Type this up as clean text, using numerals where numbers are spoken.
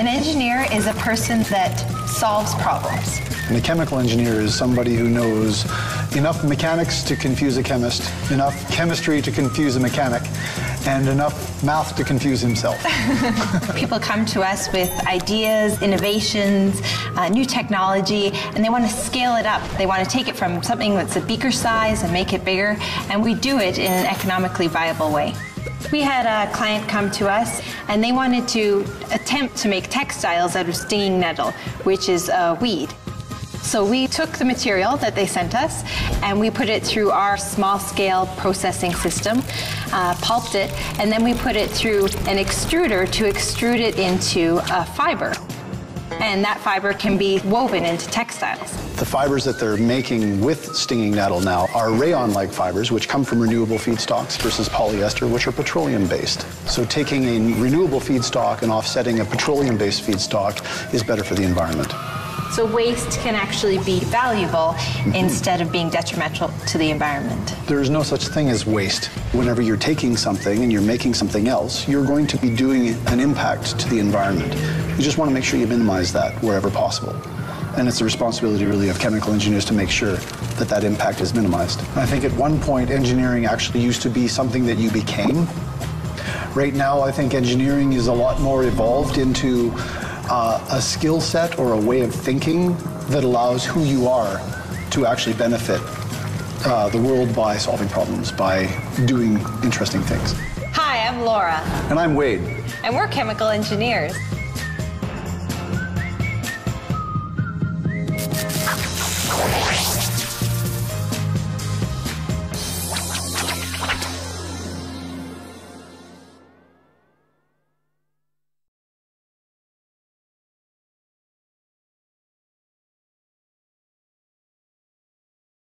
An engineer is a person that solves problems. And a chemical engineer is somebody who knows enough mechanics to confuse a chemist, enough chemistry to confuse a mechanic, and enough math to confuse himself. People come to us with ideas, innovations, new technology, and they want to scale it up. They want to take it from something that's a beaker size and make it bigger, and we do it in an economically viable way. We had a client come to us, and they wanted to attempt to make textiles out of stinging nettle, which is a weed. So we took the material that they sent us and we put it through our small-scale processing system, pulped it, and then we put it through an extruder to extrude it into a fiber. And that fiber can be woven into textiles. The fibers that they're making with stinging nettle now are rayon-like fibers, which come from renewable feedstocks versus polyester, which are petroleum-based. So taking a renewable feedstock and offsetting a petroleum-based feedstock is better for the environment. So waste can actually be valuable instead of being detrimental to the environment. There is no such thing as waste. Whenever you're taking something and you're making something else, you're going to be doing an impact to the environment. You just want to make sure you minimize that wherever possible. And it's the responsibility really of chemical engineers to make sure that that impact is minimized. I think at one point engineering actually used to be something that you became. Right now I think engineering is a lot more evolved into a skill set or a way of thinking that allows who you are to actually benefit the world by solving problems, by doing interesting things. Hi, I'm Laura. And I'm Wade. And we're chemical engineers.